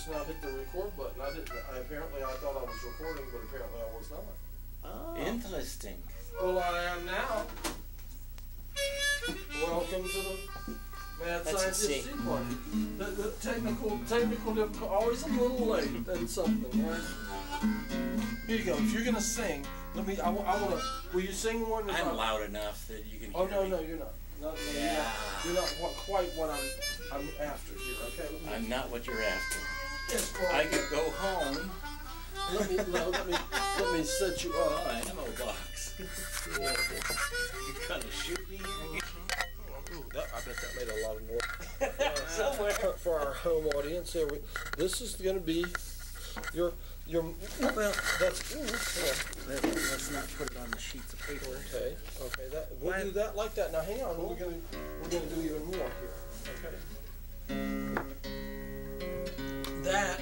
just now hit the record button. I didn't. Apparently I thought I was recording, but apparently I was not. Oh. Interesting. Well, I am now. Welcome to the Mad Scientist Tea Party. The technical difficulty, always a little late than something, right? Here you go. If you're gonna sing, let me. I wanna. Will you sing one? I'm loud enough that you can hear me. No, you're not. You're not quite what I'm after here. Okay. I'm not what you're after. Yes, well, I could go home. Let me set you up. Oh, ammo box. Yeah. You're gonna shoot me here? Ooh, I bet that made a lot of noise. Somewhere. For our home audience, here this is going to be your. Well, that's. Let's not put it on the sheets of paper. Okay. We'll do that like that. Now, hang on. We're gonna do even more here. Okay. That.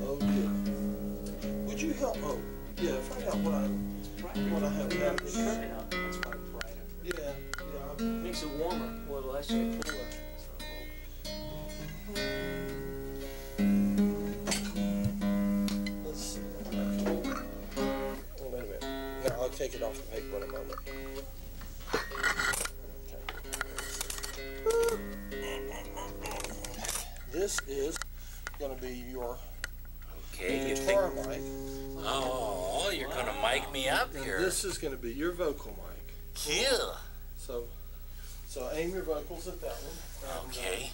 Oh yeah. Would you help? Oh yeah. Find out what I have. That's why it's brighter. Yeah. Makes it warmer. Well, it'll actually cooler. Let's see. Oh, wait a minute. Now I'll take it off the paper in a moment. Okay. This is going to be your guitar mic. Oh, you're going to mic me up here. This is going to be your vocal mic. Yeah. So aim your vocals at that one. Okay.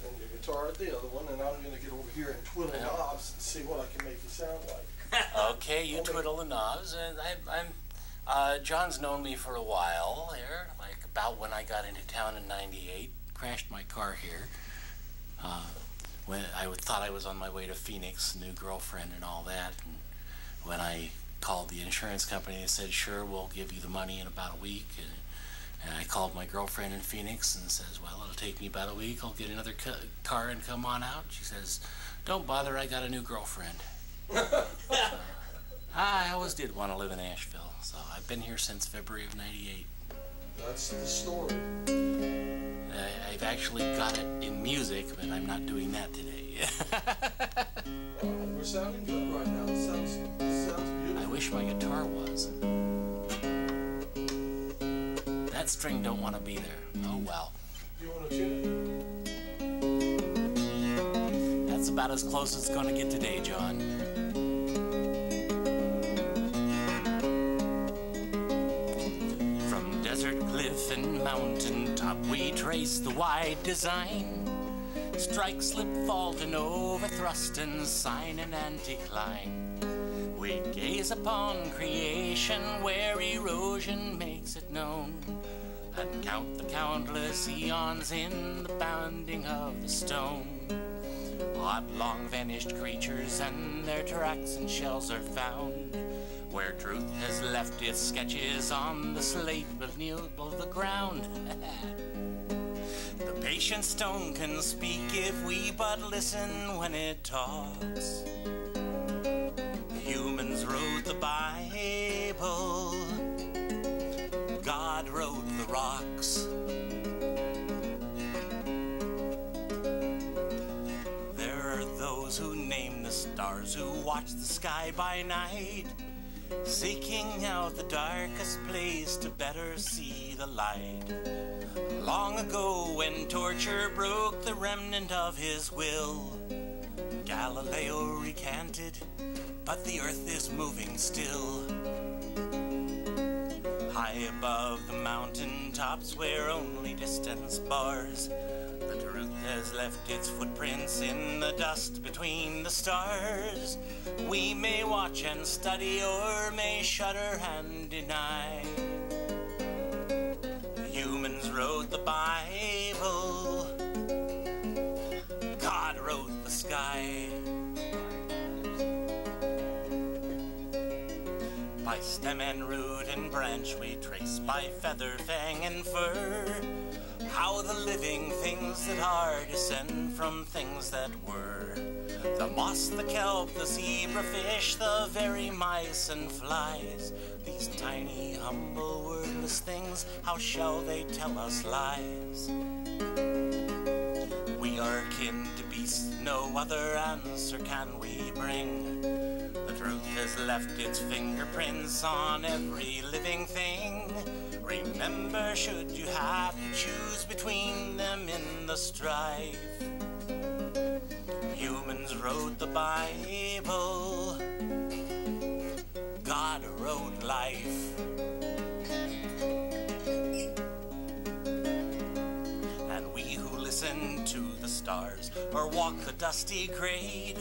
And your guitar at the other one, and I'm going to get over here and twiddle knobs and see what I can make you sound like. Okay, you twiddle the knobs, and John's known me for a while here, like about when I got into town in '98, crashed my car here. When I thought I was on my way to Phoenix, new girlfriend and all that, and when I called the insurance company, they said, sure, we'll give you the money in about a week. And I called my girlfriend in Phoenix and says, well, it'll take me about a week. I'll get another car and come on out. She says, don't bother, I got a new girlfriend. I always did want to live in Asheville, so I've been here since February of '98. That's the story. I've actually got it in music, but I'm not doing that today. We're sounding good right now. It sounds beautiful. I wish my guitar was. That string don't want to be there. Oh well. You want to tune it? That's about as close as it's going to get today, John. From desert cliff and mountain top we trace the wide design. Strike, slip, fault, and overthrust, and sign and anticline. We gaze upon creation where erosion makes it known, and count the countless eons in the bounding of the stone. Odd long-vanished creatures and their tracks and shells are found, where truth has left its sketches on the slate beneath the ground. The patient stone can speak if we but listen when it talks. Humans wrote the Bible, God wrote the rocks. There are those who name the stars, who watch the sky by night, seeking out the darkest place to better see the light. Long ago, when torture broke the remnant of his will, Galileo recanted, but the earth is moving still. High above the mountain tops where only distance bars, the truth has left its footprints in the dust between the stars. We may watch and study, or may shudder and deny. Humans wrote the Bible, God wrote the sky. By stem and root and branch we trace, by feather, fang, and fur, how the living things that are descend from things that were. The moss, the kelp, the zebra fish, the very mice and flies, these tiny, humble, wordless things, how shall they tell us lies? We akin to beasts, no other answer can we bring. The truth has left its fingerprints on every living thing. Remember, should you have to choose between them in the strife, humans wrote the Bible, God wrote life. And we who listen to the stars, or walk the dusty grade,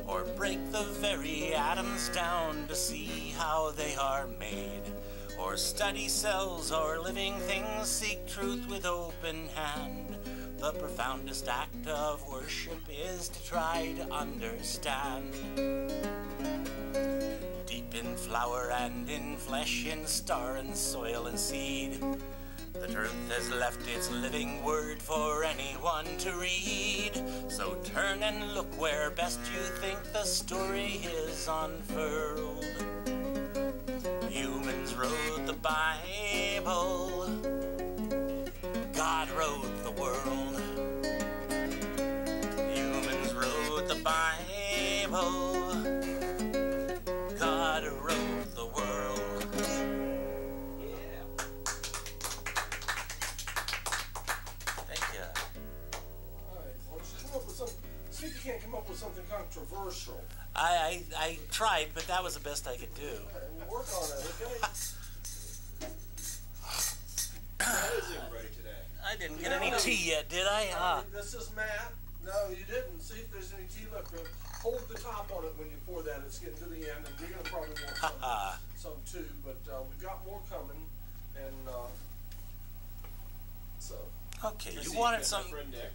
or break the very atoms down to see how they are made, or study cells or living things, seek truth with open hand, the profoundest act of worship is to try to understand. Deep in flower and in flesh, in star and soil and seed, the truth has left its living word for anyone to read. So turn and look where best you think the story is unfurled. Humans wrote the Bible, God wrote the world. Humans wrote the Bible, God wrote the world. See if you can't come up with something controversial. I tried, but that was the best I could do. Okay, we'll work on it, okay? That isn't ready today. I didn't get any tea yet, did I? This is Matt. No, you didn't. See if there's any tea left. Hold the top on it when you pour that. It's getting to the end, and you're going to probably want some too. But we've got more coming, and so. Okay, you wanted some. My friend Nick.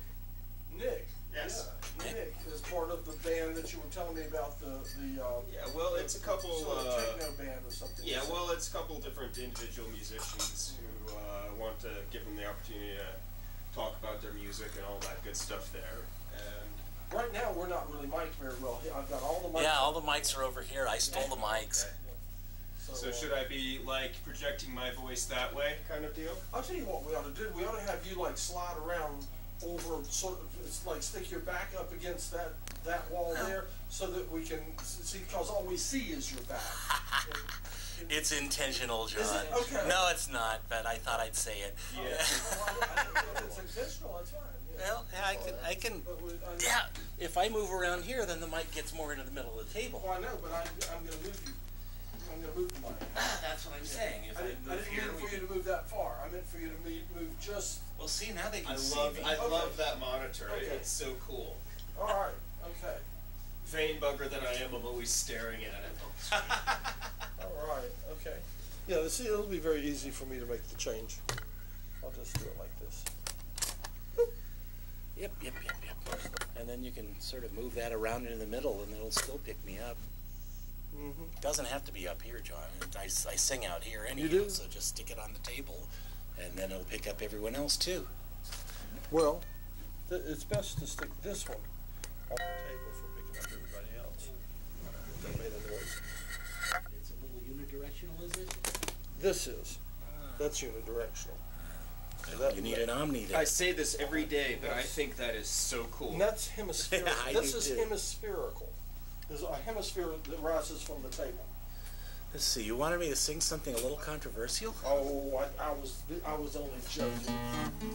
Nick. Yes. Yeah, Nick is part of the band that you were telling me about. Yeah, well, it's a couple. Techno band or something. Yeah, well, it's a couple different individual musicians who want to give them the opportunity to talk about their music and all that good stuff there. And right now, we're not really mic'd very well. I've got all the mics. Yeah, all the mics are over here. I stole the mics. Okay. So should I be like projecting my voice that way, kind of deal? I'll tell you what we ought to do. We ought to have you like slide around over, sort of, it's like stick your back up against that wall there, so that we can see. Because all we see is your back. It's intentional, John. Is it? Okay. No, it's not. But I thought I'd say it. Yeah. If it's intentional, that's fine. Yeah. Well, yeah, I can. Yeah. If I move around here, then the mic gets more into the middle of the table. Well, I know, but I'm going to move you. I'm going to move the mic. That's what I'm saying. If I didn't mean for you to move that far. I meant for you to move just. Well, see, now they can I see love me. love that monitor. Okay. It's so cool. All right. Okay. Vain bugger that I am, I'm always staring at it. All right. Okay. Yeah. See, it'll be very easy for me to make the change. I'll just do it like this. Yep. And then you can sort of move that around in the middle, and it'll still pick me up. Mm-hmm. It doesn't have to be up here, John. I sing out here anyway, You do? so just stick it on the table, and then it'll pick up everyone else too. Well, it's best to stick this one on the table for picking up everybody else. That made a noise. It's a little unidirectional, is it? This is. That's unidirectional. You need an omni there. I say this every day, but I think that is so cool. And that's hemispherical. I This do is too. hemispherical. There's a hemisphere that rises from the table. Let's see. You wanted me to sing something a little controversial? Oh, I was only joking.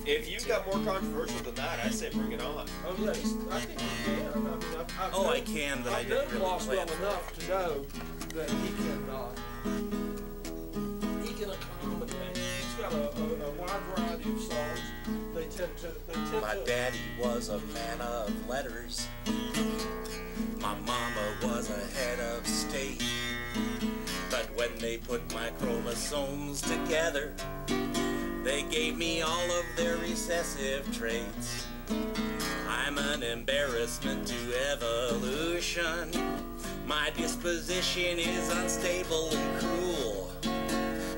If you've got more controversial than that, I say bring it on. Oh yes, I think you can. I mean, I can, but I didn't really Lost plan well for enough to know that he can accommodate. He's got a wide variety of songs. They tend to. My daddy was a man of letters. My mama was a head of state. But when they put my chromosomes together, they gave me all of their recessive traits. I'm an embarrassment to evolution. My disposition is unstable and cruel.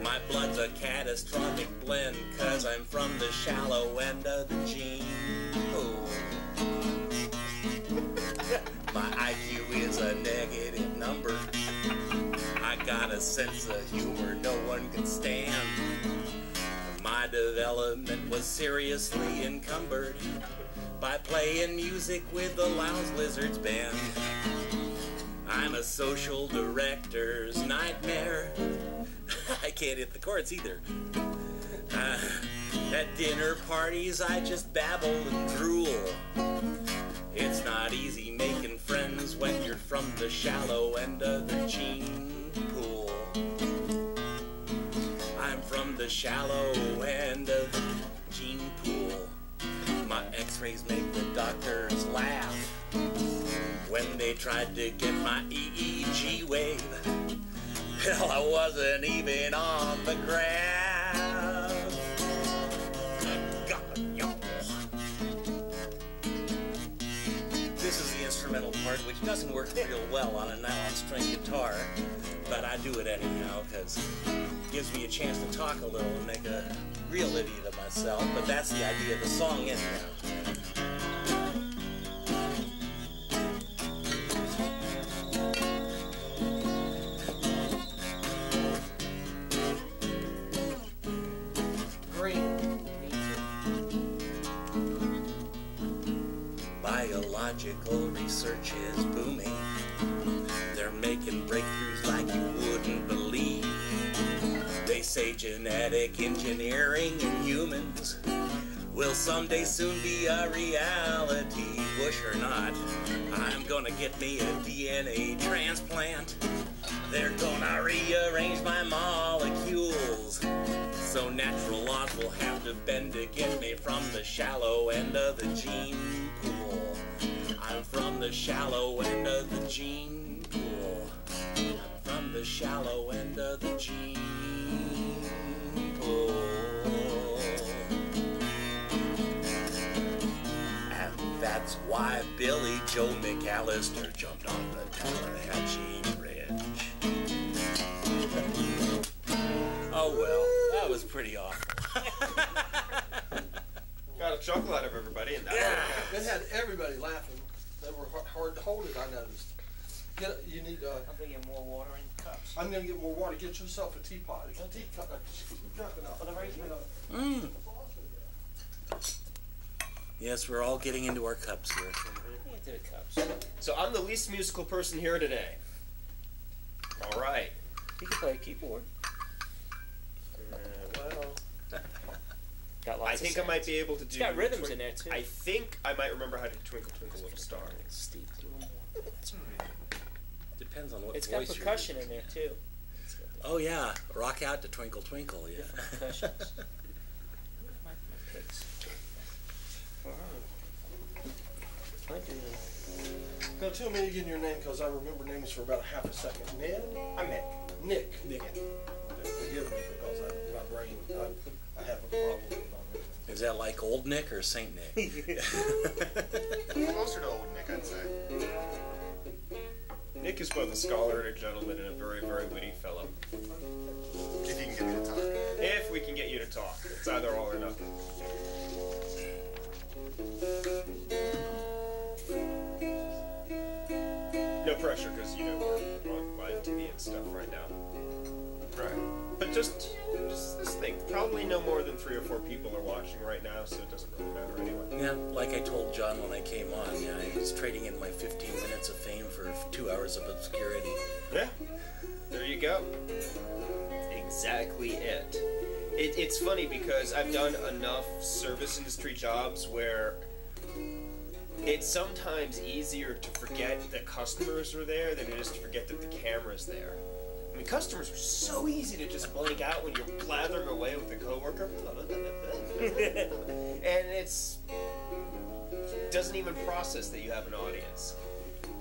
My blood's a catastrophic blend, 'cause I'm from the shallow end of the gene pool. My IQ is a negative number. I got a sense of humor no one can stand. My development was seriously encumbered by playing music with the Lounge Lizards band. I'm a social director's nightmare. I can't hit the chords either. At dinner parties I just babble and drool. It's not easy making friends when you're from the shallow end of the gene pool. I'm from the shallow end of the gene pool. My x-rays make the doctors laugh when they tried to get my EEG wave. Hell, I wasn't even on the graph. God, y'all. This is the instrumental part, which doesn't work real well on a nylon string guitar, but I do it anyhow because it gives me a chance to talk a little and make a real idiot of myself. But that's the idea of the song anyhow. Biological research is booming. They're making breakthroughs like you wouldn't believe. They say genetic engineering in humans will someday soon be a reality. Bush or not, I'm gonna get me a DNA transplant. They're gonna rearrange my molecules, so natural laws will have to bend to get me from the shallow end of the gene pool. I'm from the shallow end of the gene pool. I'm from the shallow end of the gene pool. And that's why Billy Joe McAllister jumped off the Tallahatchie Ridge. Oh well, that was pretty awful. Got a chuckle out of everybody, and that It had everybody laughing. They were hard to hold it, I noticed. You need I'm gonna get more water in cups. I'm going to get more water. Get yourself a teapot. A teacup. Yes, we're all getting into our cups here. Get to the cups. So I'm the least musical person here today. All right. You can play a keyboard. Well, Got lots I of think sounds. I might be able to do. It's got rhythms in there too. I think I might remember how to Twinkle Twinkle Little Star. Steve, a little more. That's right. Depends on what It's voice got percussion in there too. Oh yeah, rock out to Twinkle Twinkle, yeah. Percussions. my picks. I do. Now tell me again your name, because I remember names for about half a second. Ned? I'm Nick. Nick. Forgive me, because my brain, I have a problem with my brain. Is that like Old Nick or Saint Nick? Closer to Old Nick, I'd say. Nick is both a scholar and a gentleman and a very, very witty fellow. If you can get me to talk. If we can get you to talk. It's either all or nothing. No pressure, because, you know, we're on live TV and stuff right now. Right. But just this thing. Probably no more than 3 or 4 people are watching right now, so it doesn't really matter anyway. Yeah, like I told John when I came on, yeah, I was trading in my 15 minutes of fame for 2 hours of obscurity. Yeah, there you go. Exactly it. It's funny because I've done enough service industry jobs where it's sometimes easier to forget that customers are there than it is to forget that the camera's there. I mean, customers are so easy to just blank out when you're blathering away with a coworker. And doesn't even process that you have an audience.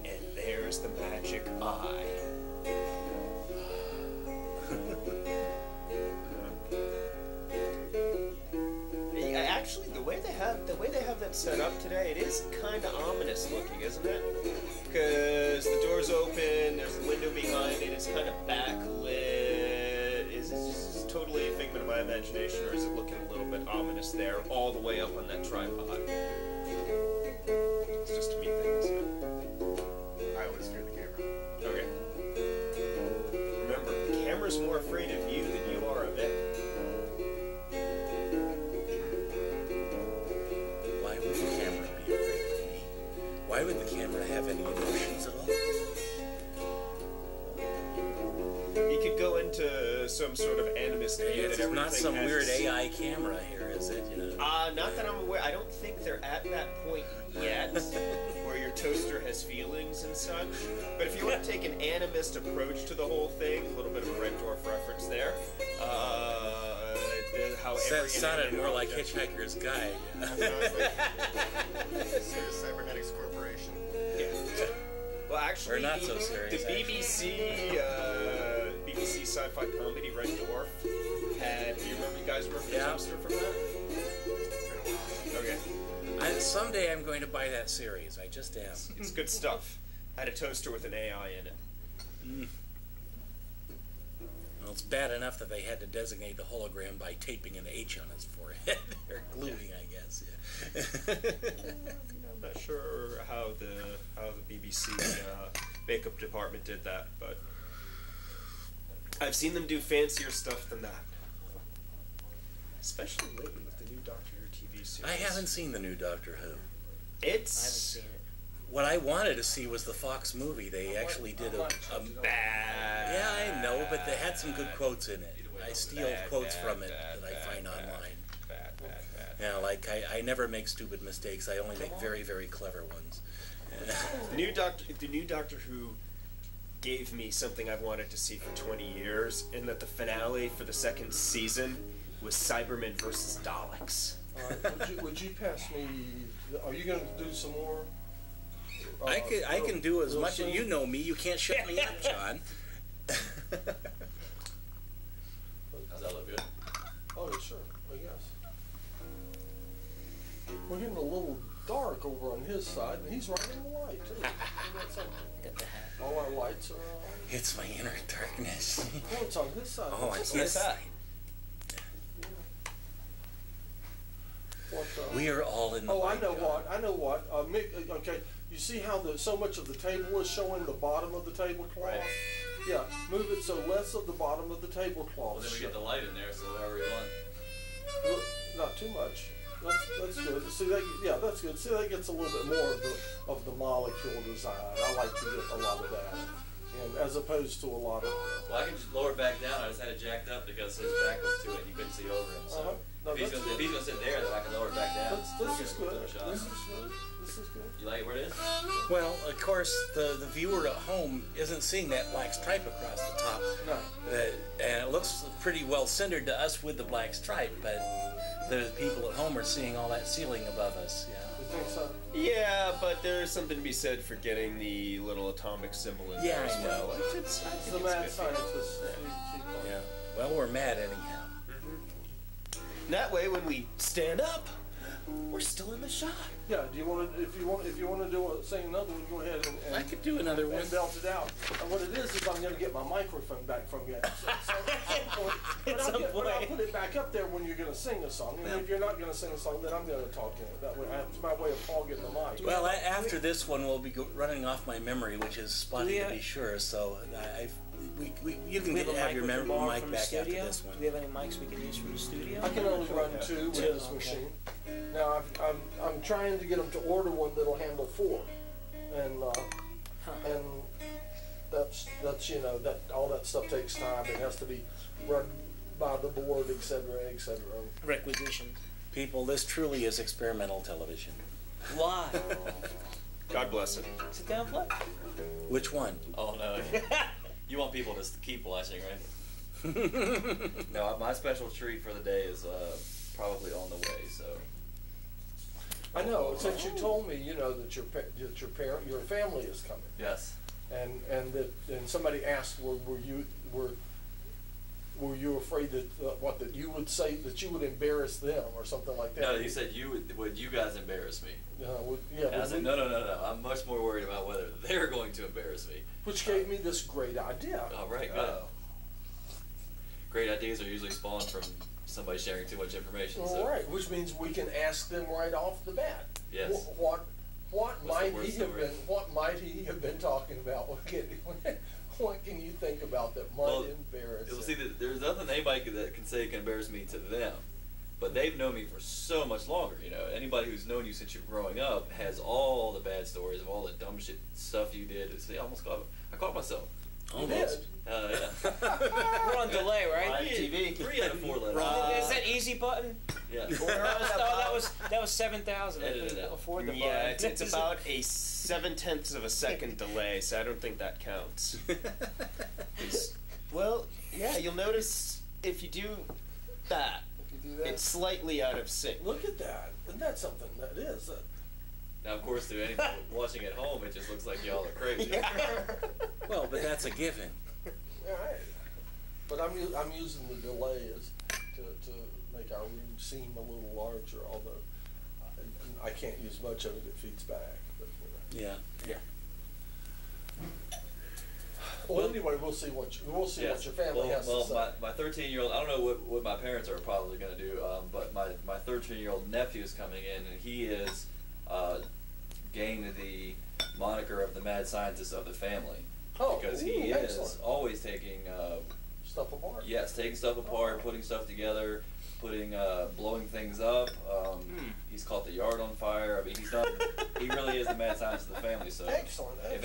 And there's the magic eye. Actually, the way they have that set up today, it is kind of ominous looking, isn't it? Because the door's open, there's the window behind it, it's kind of backlit. Is this totally a figment of my imagination, or is it looking a little bit ominous there, all the way up on that tripod? It's just a me thing, isn't it? I always fear the camera. Okay. Remember, the camera's more afraid of you than you are of it. Why would the camera be would the camera have any emotions at all? You could go into some sort of animist view that It's not everything some has weird a scene. AI camera here, is it? You know? Not that I'm aware. I don't think they're at that point yet, where your toaster has feelings and such. But if you want to take an animist approach to the whole thing, a little bit of a Red Dwarf reference there. How every Sounded more like object- Hitchhiker's Guide. Cybernetics Corporation. Yeah. Well, actually, Or not so serious, the BBC sci-fi comedy Red Dwarf had. Do you guys remember the Yeah. toaster from that? Okay. Someday I'm going to buy that series. I just am. It's good stuff. I had a toaster with an AI in it. Well, it's bad enough that they had to designate the hologram by taping an H on his forehead. Or gluing, I guess. Yeah. I'm not sure how the BBC makeup department did that, but I've seen them do fancier stuff than that. Especially lately with the new Doctor Who TV series. I haven't seen the new Doctor Who. I haven't It's seen it. What I wanted to see was the Fox movie. They actually did a bad. yeah, I know, but they had some good quotes in it. I steal quotes from it bad, that I find online. Bad. Yeah, like I never make stupid mistakes. I only make very, very clever ones. The new Doctor Who gave me something I've wanted to see for 20 years, in that the finale for the second season was Cybermen versus Daleks. Would you pass me? Are you going to do some more? I can do as real much as soon? you know me. You can't shut me up, John. Does that look good? Oh, sure. I guess. We're getting a little dark over on his side, and he's right in the light too. Isn't that something? Got the hat. All our lights are on. It's my inner darkness. Oh, it's on his side. Oh, I What's can't. that? What, We are all in the Oh, I light, know John. what. I know what. Mick, okay, you see how so much of the table is showing the bottom of the tablecloth? Right. Yeah, move it so less of the bottom of the tablecloth. Well, then we get the light in there, so whatever you want. Look, not too much. That's good. See, yeah, that's good. See, that gets a little bit more of the molecule design. I like to get a lot of that, and as opposed to a lot of. Well, I can just lower it back down. I just had it jacked up because his back was to it and you couldn't see over him. So No, if he's that's gonna good. sit there, then I can lower it back down. This is good. Another shot. This is good. This is good. You like it where it is? Well, of course, the viewer at home isn't seeing that black stripe across the top. No. And it looks pretty well centered to us with the black stripe, but the people at home are seeing all that ceiling above us. Yeah. You think so? Yeah, but there's something to be said for getting the little atomic symbol in Yeah, there as I know. well. I think The it's mad good. scientist. Yeah. Well, we're mad anyhow. That way, when we stand up, we're still in the shot. Yeah. Do you want to? If you want to sing another one, go ahead and I could do another one. and belt it out. And what it is I'm going to get my microphone back from you. So at some point, but I'll put it back up there when you're going to sing a song. And if you're not going to sing a song, then I'm going to talk in it. That way, it's my way of hogging the mic. Well, after this one, we'll be running off my memory, which is spotty to be sure. So you can have your mic back after this one. Do we have any mics we can use from the studio? I can only run 2 with this okay. machine. Now I'm trying to get them to order one that'll handle 4, and that's that all that stuff takes time. It has to be run by the board, etc., etc. Requisitions. People, this truly is experimental television. Why? God bless it. Sit down, play. Which one? Oh no. You want people to keep watching, right? No, my special treat for the day is probably on the way. So. I know. Since you told me, that your family is coming, Yes. and somebody asked, were you afraid that that you would say that you would embarrass them or something like that? No, he said would you guys embarrass me? Yeah. And I said no. I'm much more worried about whether they're going to embarrass me. Which gave me this great idea. All right, good. Great ideas are usually spawned from somebody sharing too much information. All So. right, which means we can ask them right off the bat. Yes. What What's might the worst he have story? been? What might he have been talking about? What can you think about that might embarrass You'll him? see that there's nothing anybody that can say can embarrass me to them. But they've known me for so much longer, you know. Anybody who's known you since you're growing up has all the bad stories of all the dumb shit stuff you did. I caught myself. Almost. Yeah. We're on delay, right? Live TV. 3 out of 4 letters. Is that easy button? Yeah. That was 7,000. I Edit it couldn't out. afford the button. Yeah, it's about a 0.7 of a second delay, so I don't think that counts. Well, yeah, you'll notice if you do that, it's slightly out of sync. Look at that. Isn't that something? That is. Now, of course, to anyone watching at home, it just looks like y'all are crazy. Well, but that's a given. All right. But I'm using the delay as to make our room seem a little larger, although I can't use much of it. It feeds back. But, you know. Yeah. Well, anyway, we'll see what your family has to say. Well, my 13-year-old, I don't know what my parents are probably going to do, but my 13-year-old nephew is coming in, and he is gained the moniker of the mad scientist of the family. Oh, because he is excellent. always taking Stuff apart. Yes, taking stuff apart, putting stuff together, blowing things up. He's caught the yard on fire. I mean, he really is the mad scientist of the family. So, Excellent. if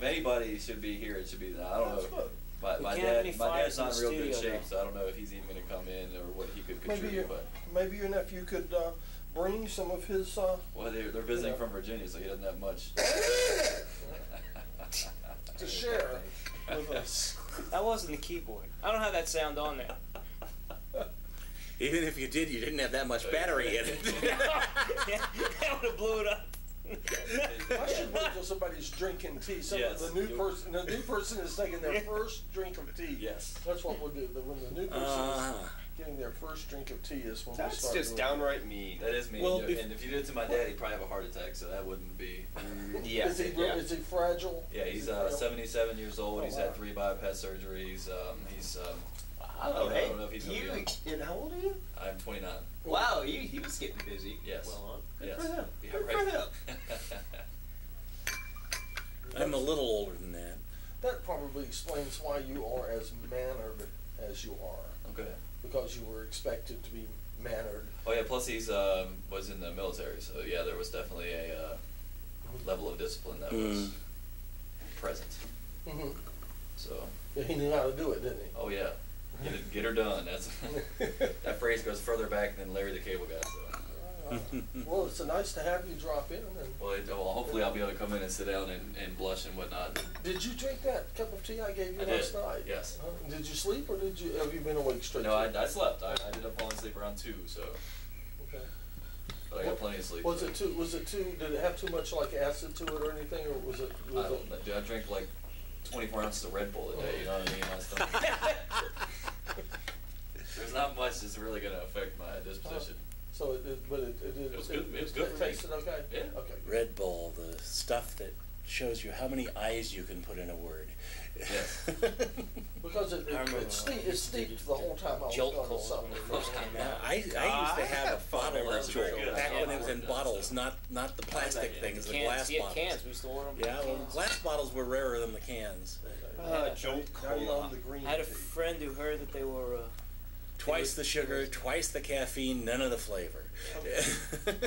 anybody should be here, it should be. I don't know. Good. My dad's not in real good shape, so I don't know if he's even going to come in or what he could contribute. Maybe your nephew could bring some of his. Well, they're visiting from Virginia, so he doesn't have much to share with us. That wasn't the keyboard. I don't have that sound on there. Even if you did, you didn't have that much battery in it. Yeah, that would have blew it up. I should wait till somebody's drinking tea. Yes. The new person is taking their first drink of tea. Yes. That's what we'll do. When the new person is getting their first drink of tea is when we start. That's just downright mean. That is mean. Well, and if you did it to my dad, he'd probably have a heart attack, so that wouldn't be. Yeah. Is he fragile? Yeah, he's 77 years old. He's had 3 bypass surgeries. He's. I don't know if he's gonna be on. And how old are you? I'm 29. Wow, he was getting busy. Yes. Well on. Good Yes. for him. Yeah, Good right. for him. I'm a little older than that. That probably explains why you are as mannered as you are. Okay. Because you were expected to be mannered. Oh yeah. Plus he's was in the military, so yeah, there was definitely a level of discipline that was present. Mm-hmm. So. Yeah, he knew how to do it, didn't he? Oh yeah. Get her done. That's that phrase goes further back than Larry the Cable Guy. So. Well, it's nice to have you drop in. And Well, hopefully I'll be able to come in and sit down and blush and whatnot. did you drink that cup of tea I gave you I last did. night? Yes. Did you sleep or have you been awake straight? No, I slept. I ended up falling asleep around 2, so. Okay. But I got plenty of sleep. Was it too? Did it have too much like acid to it or anything, or was it? I drank like 24 ounces of Red Bull a day. You know what I mean? My stomach. There's not much that's really going to affect my disposition. So it was good. It was good for me. Tasted okay. Yeah. Okay. Red Bull, the stuff that shows you how many eyes you can put in a word. Yes. Because it steeped the whole time I was Jolt going to cold supper. when it first came out. I used to have a bottle That's of very Jolt good. back when it was in bottles, not the plastic things, the glass bottles. Cans. We used to order them. Yeah, well, glass bottles were rarer than the cans. Jolt Now you Cola. love the green I had a tea. friend who heard that they were. Twice the sugar, twice the caffeine, none of the flavor.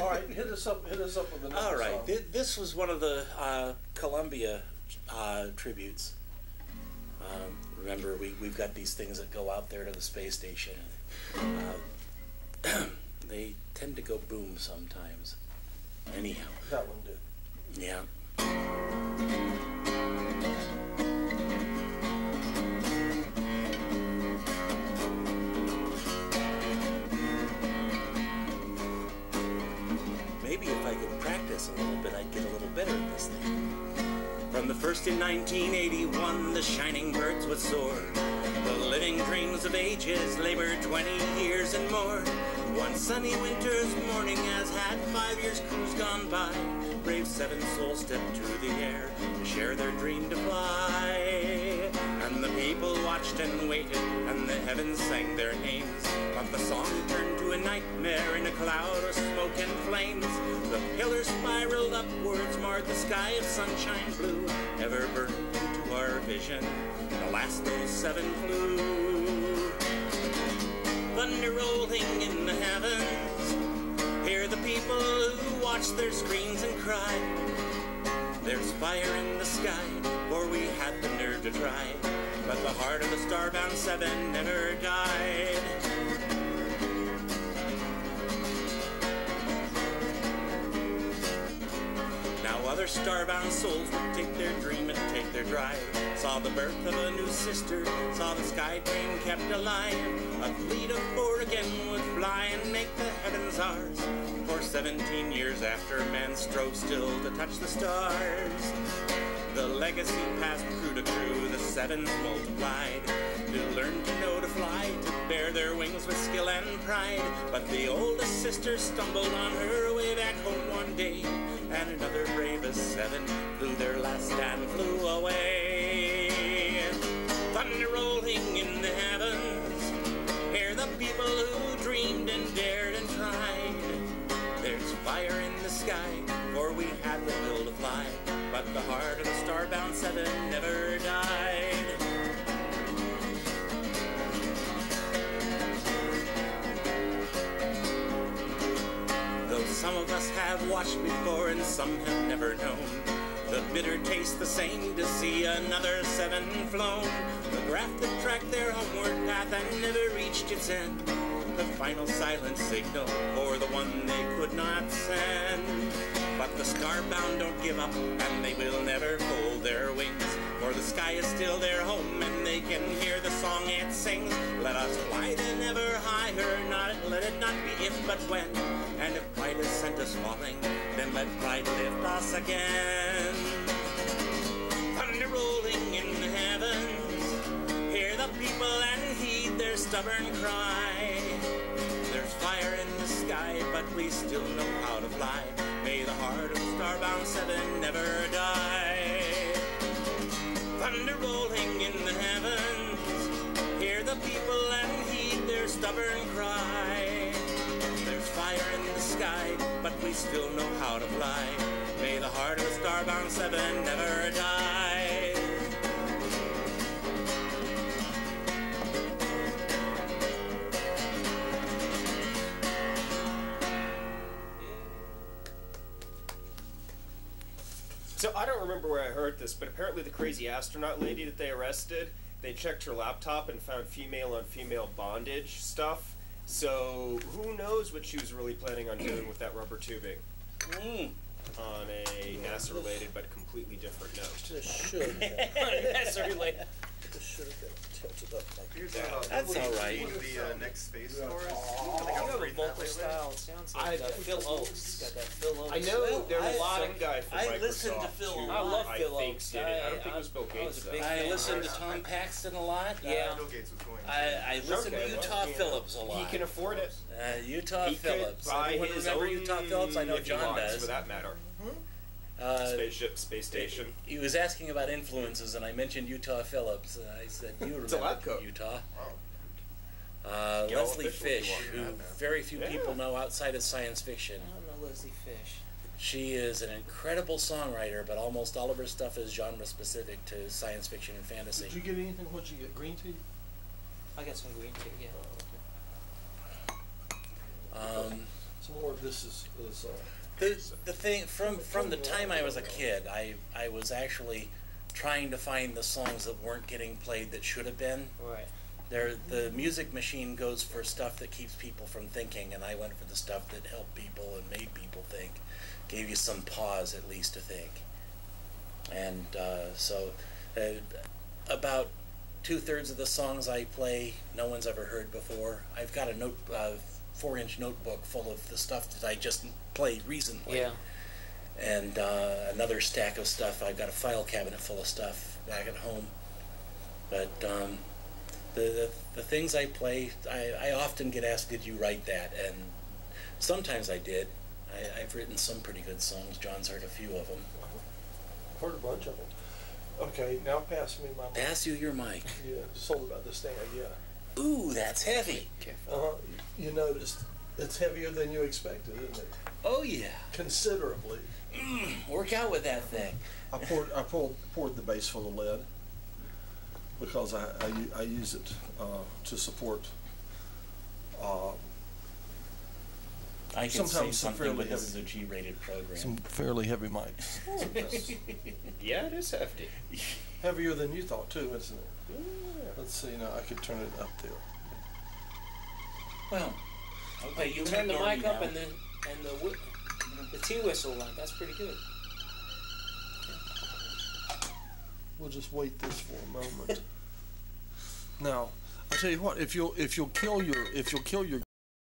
All right, hit us up with the next All right, song. this was one of the Columbia tributes. Remember, we've got these things that go out there to the space station. They tend to go boom sometimes. Anyhow. That one did. Yeah. Maybe if I could practice a little bit, I'd get a little better at this thing. From the first in 1981, the shining birds would soar. The living dreams of ages labored 20 years and more. One sunny winter's morning, as had 5 years cruise gone by, brave 7 souls stepped through the air to share their dream to fly. And the people watched and waited, and the heavens sang their names. But the song turned to a nightmare in a cloud of smoke and flames. The pillars spiraled upwards, marred the sky of sunshine blue, ever burned into our vision. The last those 7 flew. thunder rolling in the heavens. Hear the people who watch their screens and cry. There's fire in the sky, for we had the nerve to try, but the heart of the starbound seven never died. Now other starbound souls would take their dream and take their drive. Saw the birth of a new sister, saw the sky train kept alive. A fleet of 4 again would fly and make the heavens ours. For 17 years after man strove still to touch the stars. The legacy passed crew to crew, the sevens multiplied. To learn to know to fly, to bear their wings with skill and pride. But the oldest sister stumbled on her way back home one day, and another bravest seven flew their last and flew away. Thunder rolling in the heavens, hear the people who dreamed and dared and tried. There's fire in the sky, for we had the will to fly, but the heart of the starbound seven never died. Though some of us have watched before and some have never known the bitter taste the same to see another seven flown. The graft that tracked their homeward path and never reached its end. The final silent signal for the one they could not send. But the starbound don't give up, and they will never fold their wings, for the sky is still their home, and they can hear the song it sings. Let us fly then ever higher, let it not be if but when. And if pride has sent us falling, then let pride lift us again. Thunder rolling in the heavens, hear the people and heed their stubborn cry. There's fire in the sky, but we still know how to fly. May the heart of the starbound seven never die. Thunder rolling in the heavens, hear the people and heed their stubborn cry. There's fire in the sky, but we still know how to fly. May the heart of the starbound seven never die. So I don't remember where I heard this, but apparently the crazy astronaut lady that they arrested, they checked her laptop and found female-on-female bondage stuff. So who knows what she was really planning on doing with that rubber tubing? On a NASA-related but completely different note. This should. NASA-related. This should have been tilted up like Here's that. That's all right. The next space for us. You have a vocal style. It sounds like Phil Oakes. It's got that Phil Oakes. I know there was some guy from I Microsoft listened to Phil who a lot. I love Phil I think Oakes. did it. I don't think it was Bill Gates, though. I listened to Tom Paxton a lot. Yeah. Bill Gates was going. I listened Okay, to Utah well, Phillips a lot. He can afford it. Utah He Phillips. could buy Everyone his remember own Utah Phillips? I know if he John wants, does. for that matter. Spaceship, space station. He was asking about influences, and I mentioned Utah Phillips. I said, "You It's a lab remember coat. Utah?" Get all Leslie official if Fish, you who want. very few Yeah. people know outside of science fiction. I don't know Leslie Fish. She is an incredible songwriter, but almost all of her stuff is genre specific to science fiction and fantasy. Did you get anything? What'd you get? Green tea? I got some green tea, yeah. Some more of this is The thing from the time I was a kid, I was actually trying to find the songs that weren't getting played that should have been. Right. The music machine goes for stuff that keeps people from thinking, and I went for the stuff that helped people and made people think, gave you some pause at least to think. And so about 2/3 of the songs I play, no one's ever heard before. I've got a 4-inch notebook full of the stuff that I just played recently. Yeah. And another stack of stuff. I've got a file cabinet full of stuff back at home. But the things I play, I often get asked, did you write that? And sometimes I did. I've written some pretty good songs. John's heard a few of them. I've heard a bunch of them. Okay, now pass me my mic. Pass you your mic. Yeah, just told about this thing I get. Ooh, that's heavy. You noticed it's heavier than you expected, isn't it? Oh yeah. Considerably. Work out with that thing. I poured the base full of lead because I use it to support I can say sometimes some something fairly with this is heavy, a G-rated program. some fairly heavy mics. Yeah, it is hefty. Heavier than you thought too, isn't it? Yeah. Let's see. Now I could turn it up there. Well, okay, You turn the mic up and then the tea whistle line. That's pretty good. We'll just wait this for a moment. Now, I tell you what, if you'll kill your